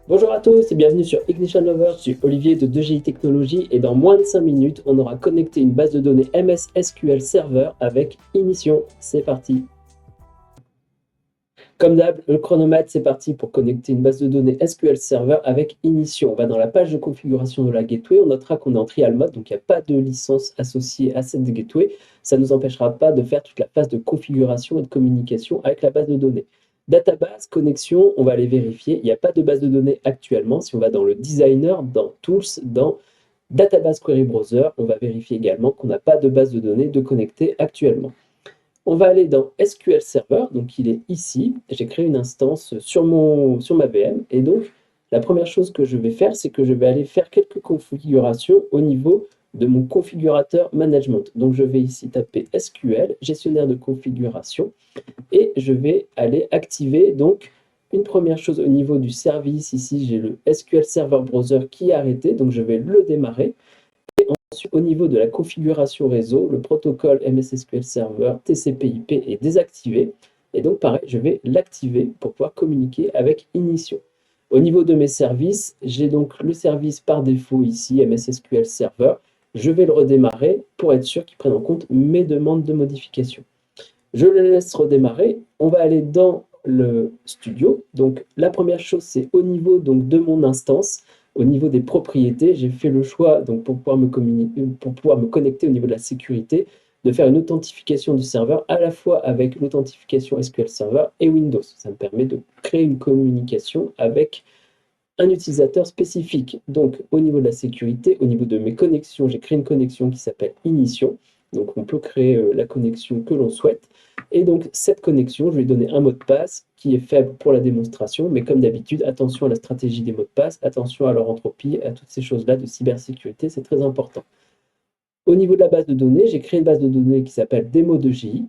Bonjour à tous et bienvenue sur Ignition Lovers, je suis Olivier de 2GI Technologies et dans moins de 5 minutes, on aura connecté une base de données MS SQL Server avec Ignition. C'est parti. Comme d'hab, le chronomètre, c'est parti pour connecter une base de données SQL Server avec Ignition. On va dans la page de configuration de la gateway, on notera qu'on est en trial mode, donc il n'y a pas de licence associée à cette gateway. Ça ne nous empêchera pas de faire toute la phase de configuration et de communication avec la base de données. Database, connexion, on va aller vérifier. Il n'y a pas de base de données actuellement. Si on va dans le designer, dans Tools, dans Database Query Browser, on va vérifier également qu'on n'a pas de base de données de connecter actuellement. On va aller dans SQL Server, donc il est ici. J'ai créé une instance sur ma VM et donc la première chose que je vais faire, c'est que je vais aller faire quelques configurations au niveau de mon configurateur management. Donc je vais ici taper SQL, gestionnaire de configuration, et je vais aller activer donc une première chose au niveau du service. Ici, j'ai le SQL Server Browser qui est arrêté, donc je vais le démarrer. Et ensuite, au niveau de la configuration réseau, le protocole MS SQL Server TCP/IP est désactivé. Et donc, pareil, je vais l'activer pour pouvoir communiquer avec Ignition. Au niveau de mes services, j'ai donc le service par défaut ici, MS SQL Server. Je vais le redémarrer pour être sûr qu'il prenne en compte mes demandes de modification. Je le laisse redémarrer. On va aller dans le studio. Donc, la première chose, c'est au niveau donc, de mon instance, au niveau des propriétés, j'ai fait le choix donc, pour pouvoir me connecter au niveau de la sécurité, de faire une authentification du serveur à la fois avec l'authentification SQL Server et Windows. Ça me permet de créer une communication avec un utilisateur spécifique. Donc, au niveau de la sécurité, au niveau de mes connexions, j'ai créé une connexion qui s'appelle Ignition. Donc, on peut créer la connexion que l'on souhaite. Et donc, cette connexion, je vais donner un mot de passe qui est faible pour la démonstration, mais comme d'habitude, attention à la stratégie des mots de passe, attention à leur entropie, à toutes ces choses-là de cybersécurité, c'est très important. Au niveau de la base de données, j'ai créé une base de données qui s'appelle Démo2GI.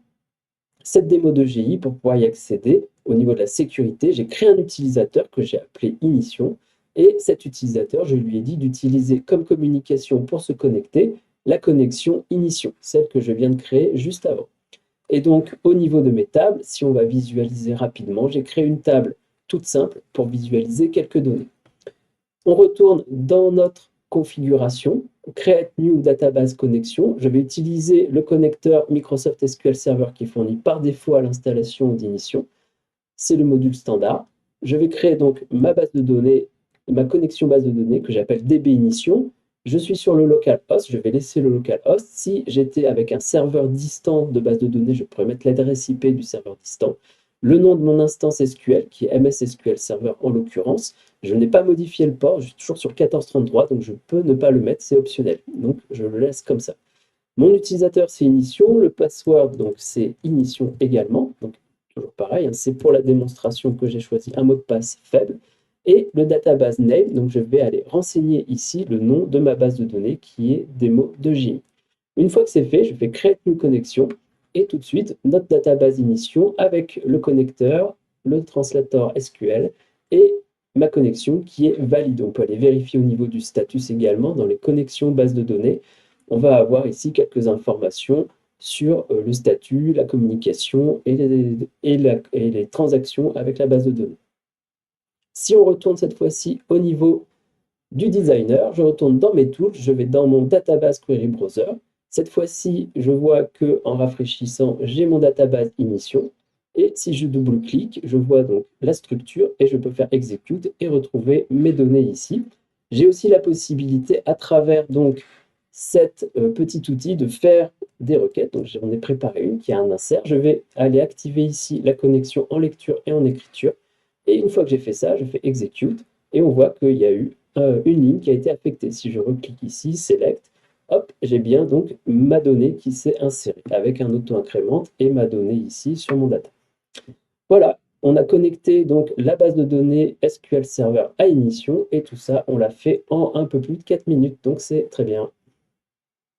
Cette Démo2GI, pour pouvoir y accéder, au niveau de la sécurité, j'ai créé un utilisateur que j'ai appelé Ignition. Et cet utilisateur, je lui ai dit d'utiliser comme communication pour se connecter la connexion Ignition, celle que je viens de créer juste avant. Et donc, au niveau de mes tables, si on va visualiser rapidement, j'ai créé une table toute simple pour visualiser quelques données. On retourne dans notre configuration, Create New Database Connection. Je vais utiliser le connecteur Microsoft SQL Server qui est fourni par défaut à l'installation d'Ignition. C'est le module standard. Je vais créer donc ma base de données, ma connexion base de données que j'appelle DB Ignition. Je suis sur le localhost, je vais laisser le localhost. Si j'étais avec un serveur distant de base de données, je pourrais mettre l'adresse IP du serveur distant. Le nom de mon instance SQL, qui est MS SQL Server en l'occurrence. Je n'ai pas modifié le port, je suis toujours sur 1433, donc je peux ne pas le mettre, c'est optionnel. Donc je le laisse comme ça. Mon utilisateur, c'est Ignition. Le password, donc c'est Ignition également. Donc toujours pareil, hein, c'est pour la démonstration que j'ai choisi un mot de passe faible. Et le database name, donc je vais aller renseigner ici le nom de ma base de données qui est Démo2GI. Une fois que c'est fait, je fais Create New Connection et tout de suite notre database Ignition avec le connecteur, le translator SQL et ma connexion qui est valide. On peut aller vérifier au niveau du status également dans les connexions bases de données. On va avoir ici quelques informations sur le statut, la communication et les transactions avec la base de données. Si on retourne cette fois-ci au niveau du designer, je retourne dans mes tools, je vais dans mon database query browser. Cette fois-ci, je vois que en rafraîchissant, j'ai mon database Ignition. Et si je double-clique, je vois donc la structure et je peux faire execute et retrouver mes données ici. J'ai aussi la possibilité à travers donc cet petit outil de faire des requêtes. Donc j'en ai préparé une qui a un insert. Je vais aller activer ici la connexion en lecture et en écriture. Et une fois que j'ai fait ça, je fais execute et on voit qu'il y a eu une ligne qui a été affectée. Si je reclique ici, select, hop, j'ai bien donc ma donnée qui s'est insérée avec un auto-incrémente et ma donnée ici sur mon data. Voilà, on a connecté donc la base de données SQL Server à Ignition et tout ça, on l'a fait en un peu plus de 4 minutes, donc c'est très bien.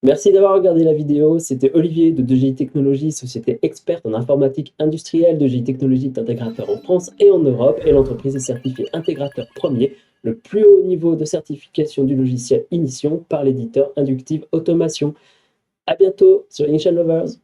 Merci d'avoir regardé la vidéo, c'était Olivier de 2GI Technologies, société experte en informatique industrielle. 2GI Technologies est intégrateur en France et en Europe et l'entreprise est certifiée intégrateur premier, le plus haut niveau de certification du logiciel Ignition par l'éditeur Inductive Automation. À bientôt sur Ignition Lovers.